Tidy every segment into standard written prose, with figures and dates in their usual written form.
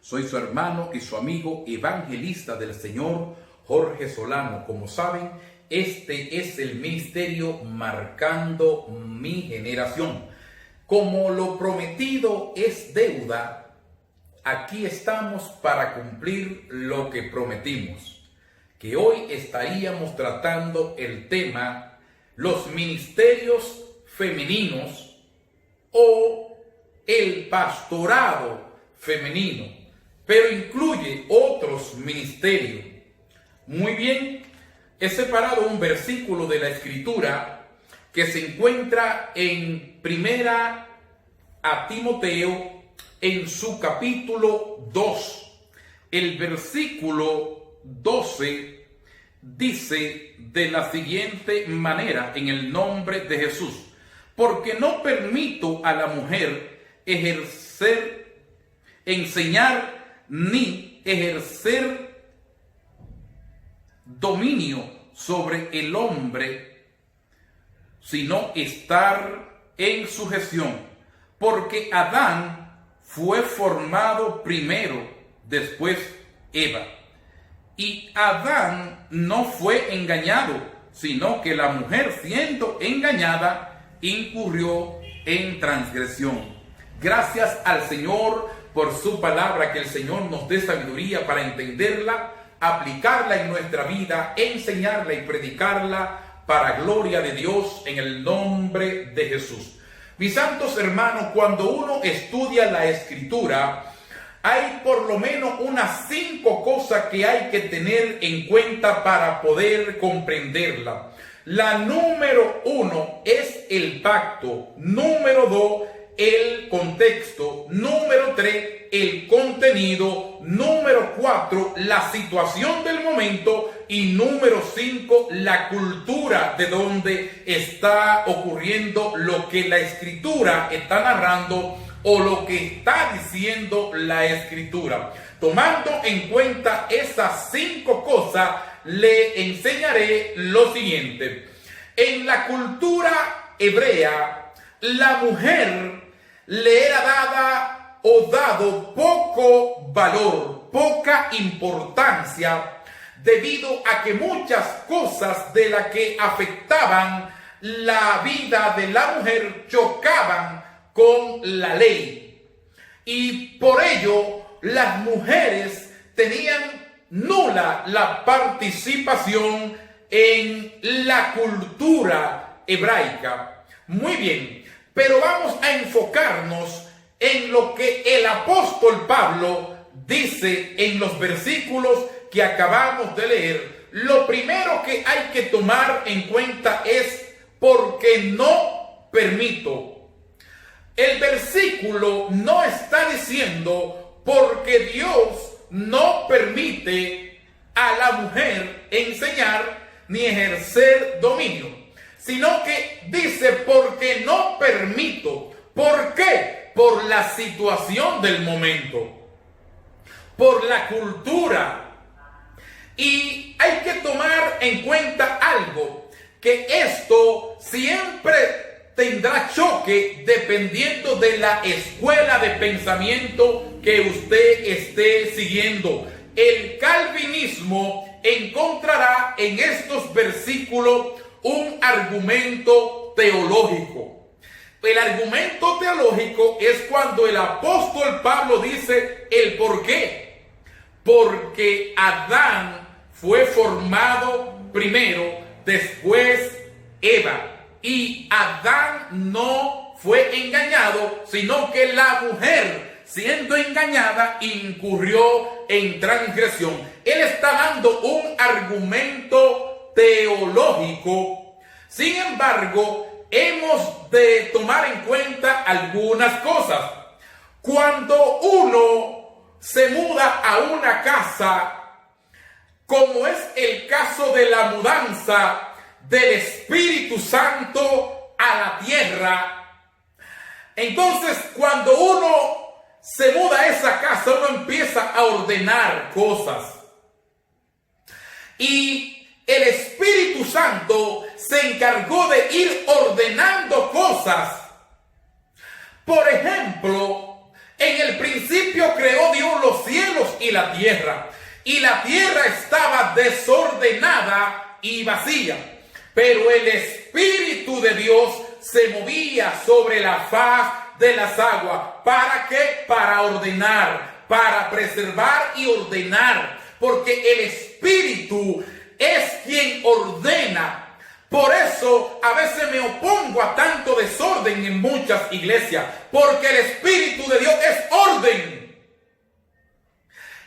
Soy su hermano y su amigo evangelista del Señor, Jorge Solano. Como saben, este es el ministerio Marcando mi Generación. Como lo prometido es deuda, aquí estamos para cumplir lo que prometimos. Que hoy estaríamos tratando el tema los ministerios femeninos o el pastorado femenino, pero incluye otros ministerios. Muy bien, he separado un versículo de la Escritura que se encuentra en Primera a Timoteo, en su capítulo 2. El versículo 12 dice de la siguiente manera, en el nombre de Jesús: porque no permito a la mujer enseñar ni ejercer dominio sobre el hombre, sino estar en sujeción, porque Adán fue formado primero, después Eva. Y Adán no fue engañado, sino que la mujer, siendo engañada, incurrió en transgresión. Gracias al Señor por su palabra, que el Señor nos dé sabiduría para entenderla, aplicarla en nuestra vida, enseñarla y predicarla para gloria de Dios, en el nombre de Jesús. Mis santos hermanos, cuando uno estudia la Escritura, hay por lo menos unas 5 cosas que hay que tener en cuenta para poder comprenderla. La número 1 es el pacto. Número 2, el contexto. Número 3, el contenido. Número 4, la situación del momento. Y número 5, la cultura de donde está ocurriendo lo que la Escritura está narrando o lo que está diciendo la Escritura. Tomando en cuenta esas 5 cosas, le enseñaré lo siguiente. En la cultura hebrea, la mujer le era dada o dado poco valor, poca importancia, debido a que muchas cosas de las que afectaban la vida de la mujer chocaban con la ley. Y por ello las mujeres tenían nula la participación en la cultura hebraica. Muy bien, pero vamos a enfocarnos en lo que el apóstol Pablo dice en los versículos que acabamos de leer. Lo primero que hay que tomar en cuenta es porque no permito. El versículo no está diciendo porque Dios no permite a la mujer enseñar ni ejercer dominio, sino que dice porque no permito. ¿Por qué? Por la situación del momento, por la cultura. Y hay que tomar en cuenta algo, que esto siempre tendrá choque dependiendo de la escuela de pensamiento que usted esté siguiendo. El calvinismo encontrará en estos versículos un argumento teológico. El argumento teológico es cuando el apóstol Pablo dice el por qué. Porque Adán fue formado primero, después Eva. Y Adán no fue engañado, sino que la mujer, siendo engañada, incurrió en transgresión. Él está dando un argumento teológico. Sin embargo, hemos de tomar en cuenta algunas cosas. Cuando uno se muda a una casa, como es el caso de la mudanza del Espíritu Santo a la tierra, entonces cuando uno se muda a esa casa, uno empieza a ordenar cosas. Y el Espíritu Santo se encargó de ir ordenando cosas. Por ejemplo, en el principio creó Dios los cielos la tierra. Y la tierra estaba desordenada y vacía, pero el Espíritu de Dios se movía sobre la faz de las aguas. ¿Para qué? Para ordenar, para preservar y ordenar, porque el Espíritu es quien ordena. Por eso a veces me opongo a tanto desorden en muchas iglesias, porque el Espíritu de Dios es orden.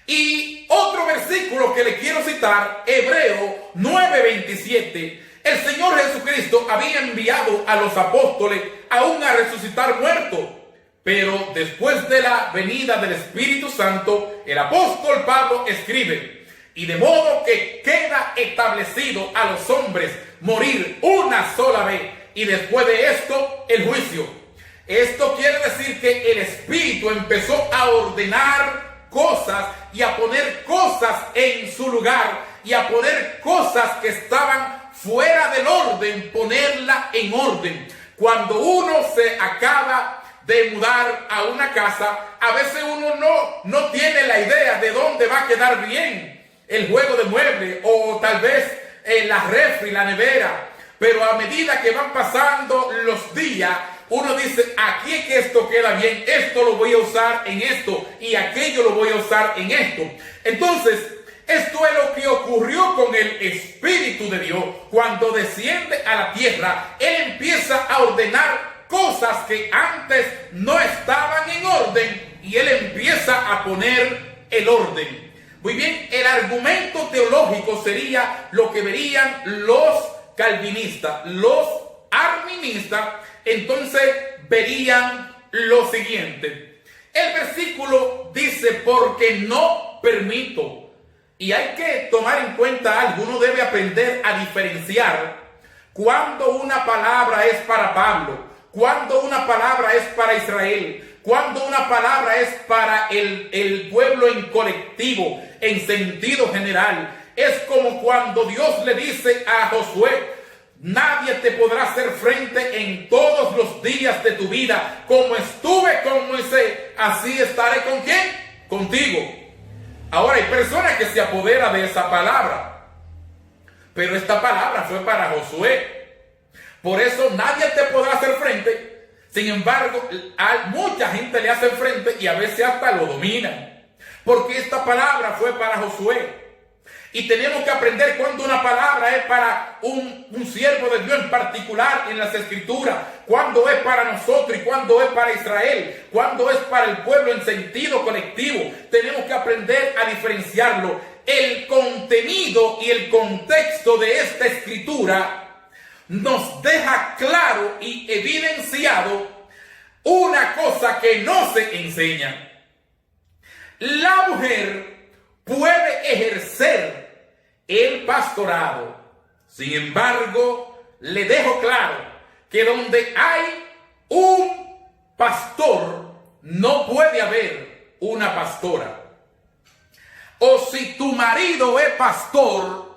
Y otro versículo que le quiero citar, Hebreo 9:27. El Señor Jesucristo había enviado a los apóstoles aún a resucitar muertos, pero después de la venida del Espíritu Santo, el apóstol Pablo escribe: y de modo que queda establecido a los hombres morir una sola vez, y después de esto el juicio. Esto quiere decir que el Espíritu empezó a ordenar cosas y a poner cosas en su lugar, y a poner cosas que estaban fuera del orden, ponerla en orden. Cuando uno se acaba de mudar a una casa, a veces uno no tiene la idea de dónde va a quedar bien el juego de muebles, o tal vez la refri, la nevera. Pero a medida que van pasando los días, uno dice: aquí es que esto queda bien, esto lo voy a usar en esto, y aquello lo voy a usar en esto. Entonces, esto es lo que ocurrió con el Espíritu de Dios. Cuando desciende a la tierra, Él empieza a ordenar cosas que antes no estaban en orden, y Él empieza a poner el orden. Muy bien, el argumento teológico sería lo que verían los calvinistas. Los arministas entonces verían lo siguiente. El versículo dice: porque no permito. Y hay que tomar en cuenta algo. Uno debe aprender a diferenciar cuando una palabra es para Pablo, cuando una palabra es para Israel, cuando una palabra es para el pueblo en colectivo, en sentido general. Es como cuando Dios le dice a Josué: nadie te podrá hacer frente en todos los días de tu vida. Como estuve con Moisés, así estaré con ¿quién? Contigo. Ahora hay personas que se apoderan de esa palabra, pero esta palabra fue para Josué. Por eso nadie te podrá hacer frente. Sin embargo, a mucha gente le hace frente y a veces hasta lo dominan, porque esta palabra fue para Josué. Y tenemos que aprender cuando una palabra es para un siervo de Dios en particular en las Escrituras, cuando es para nosotros y cuando es para Israel, cuando es para el pueblo en sentido colectivo. Tenemos que aprender a diferenciarlo. El contenido y el contexto de esta Escritura nos deja claro y evidenciado una cosa que no se enseña. La mujer puede ejercer el pastorado. Sin embargo, le dejo claro que donde hay un pastor, no puede haber una pastora. O si tu marido es pastor,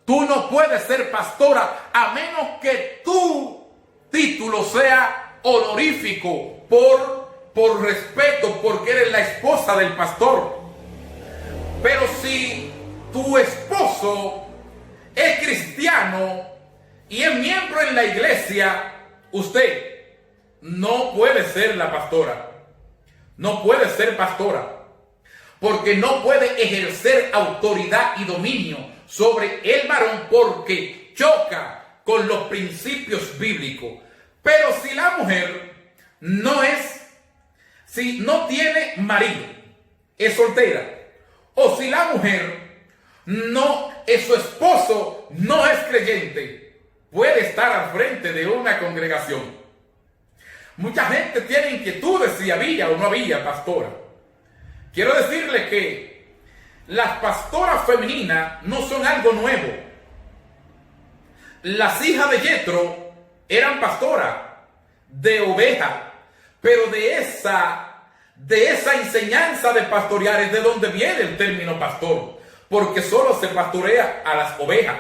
tú no puedes ser pastora, a menos que tu título sea honorífico, por respeto, porque eres la esposa del pastor. Pero si tu esposo es cristiano y es miembro en la iglesia, usted no puede ser la pastora. No puede ser pastora, porque no puede ejercer autoridad y dominio sobre el varón, porque choca con los principios bíblicos. Pero si la mujer si no tiene marido, es soltera, o si la mujer su esposo no es creyente, puede estar al frente de una congregación. Mucha gente tiene inquietudes si había o no había pastora. Quiero decirle que las pastoras femeninas no son algo nuevo. Las hijas de Jethro eran pastoras de ovejas, pero de esa enseñanza de pastorear es de donde viene el término pastor, porque solo se pastorea a las ovejas.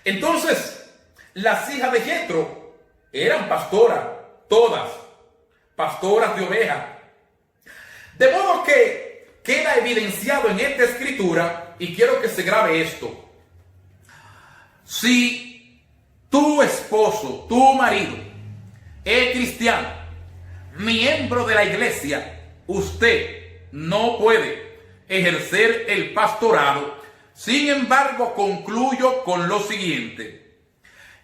Entonces, las hijas de Jethro eran pastoras, todas pastoras de ovejas. De modo que queda evidenciado en esta escritura, y quiero que se grabe esto. Si tu esposo, tu marido, es cristiano, miembro de la iglesia, usted no puede ejercer el pastorado. Sin embargo, concluyo con lo siguiente.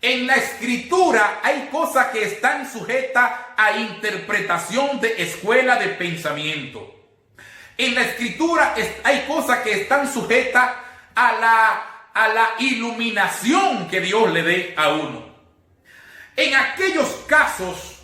En la escritura hay cosas que están sujetas a interpretación de escuela de pensamiento. En la escritura hay cosas que están sujetas a la iluminación que Dios le dé a uno. En aquellos casos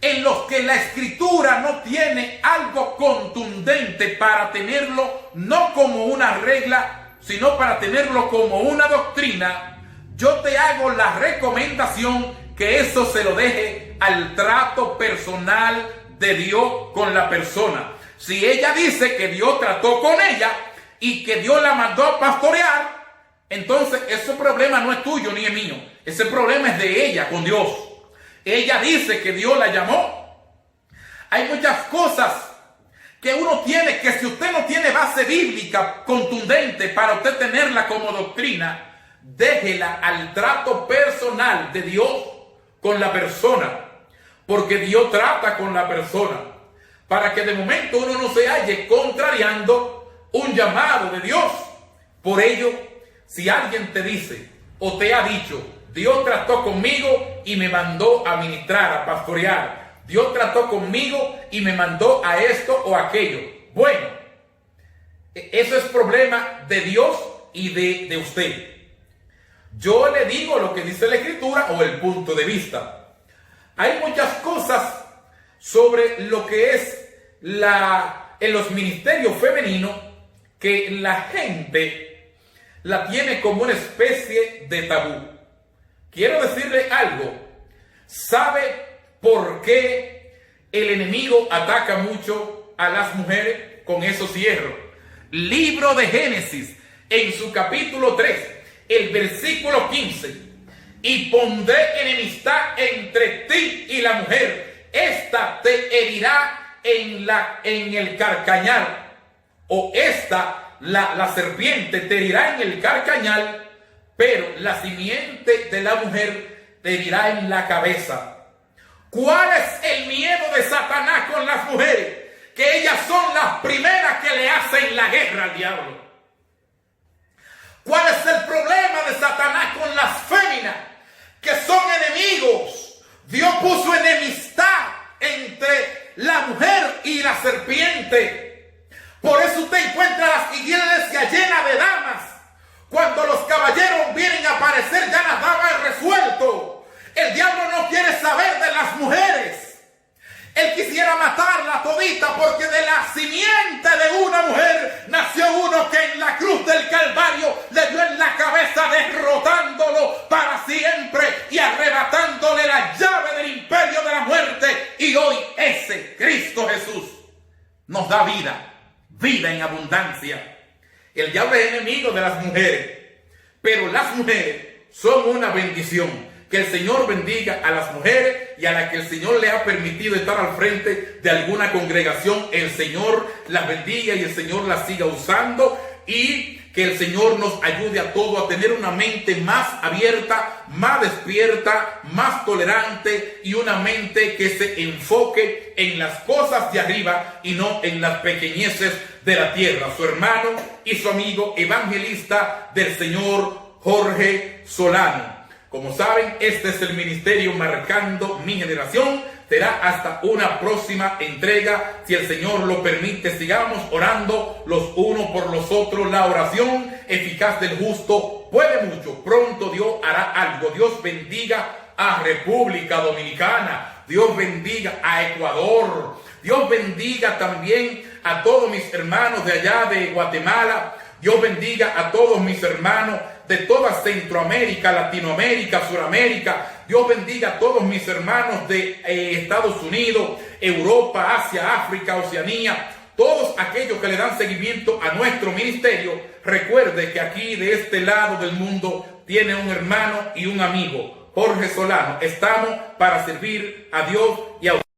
en los que la escritura no tiene algo contundente para tenerlo no como una regla, sino para tenerlo como una doctrina, yo te hago la recomendación que eso se lo deje al trato personal de Dios con la persona. Si ella dice que Dios trató con ella y que Dios la mandó a pastorear, entonces ese problema no es tuyo ni es mío. Ese problema es de ella con Dios. Ella dice que Dios la llamó. Hay muchas cosas que uno tiene que, si usted no tiene base bíblica contundente para usted tenerla como doctrina, déjela al trato personal de Dios con la persona, porque Dios trata con la persona, para que de momento uno no se halle contrariando un llamado de Dios. Por ello, si alguien te dice o te ha dicho, Dios trató conmigo y me mandó a ministrar, a pastorear, Dios trató conmigo y me mandó a esto o aquello, bueno, eso es problema de Dios y de usted. Yo le digo lo que dice la escritura o el punto de vista. Hay muchas cosas sobre lo que es en los ministerios femeninos que la gente la tiene como una especie de tabú. Quiero decirle algo. ¿Sabe por qué el enemigo ataca mucho a las mujeres? Con eso cierro. Libro de Génesis, en su capítulo 3, el versículo 15. Y pondré enemistad entre ti y la mujer. Esta te herirá en el carcañal. O la serpiente te herirá en el carcañal, pero la simiente de la mujer te herirá en la cabeza. ¿Cuál es el miedo de Satanás con las mujeres? Que ellas son las primeras que le hacen la guerra al diablo. ¿Cuál es el problema de Satanás con las féminas? Que son enemigos. Dios puso enemistad entre la mujer y la serpiente. Por eso usted encuentra las iglesias llenas de damas. Cuando los caballeros vienen a aparecer, ya las damas han resuelto. El diablo no quiere saber de las mujeres. Él quisiera matarla todita, porque de la simiente de una mujer nació uno que en la cruz del Calvario le dio en la cabeza, derrotándolo para siempre y arrebatándole la llave del imperio de la muerte. Y hoy ese Cristo Jesús nos da vida en abundancia. El diablo es enemigo de las mujeres, pero las mujeres son una bendición. Que el Señor bendiga a las mujeres y a las que el Señor le ha permitido estar al frente de alguna congregación. El Señor las bendiga y el Señor las siga usando, y que el Señor nos ayude a todos a tener una mente más abierta, más despierta, más tolerante, y una mente que se enfoque en las cosas de arriba y no en las pequeñeces de la tierra. Su hermano y su amigo evangelista del Señor, Jorge Solano. Como saben, este es el ministerio Marcando Mi Generación. Será hasta una próxima entrega, si el Señor lo permite. Sigamos orando los unos por los otros. La oración eficaz del justo puede mucho. Pronto Dios hará algo. Dios bendiga a República Dominicana. Dios bendiga a Ecuador. Dios bendiga también a todos mis hermanos de allá de Guatemala. Dios bendiga a todos mis hermanos de toda Centroamérica, Latinoamérica, Suramérica. Dios bendiga a todos mis hermanos de Estados Unidos, Europa, Asia, África, Oceanía. Todos aquellos que le dan seguimiento a nuestro ministerio. Recuerde que aquí de este lado del mundo tiene un hermano y un amigo, Jorge Solano. Estamos para servir a Dios y a usted.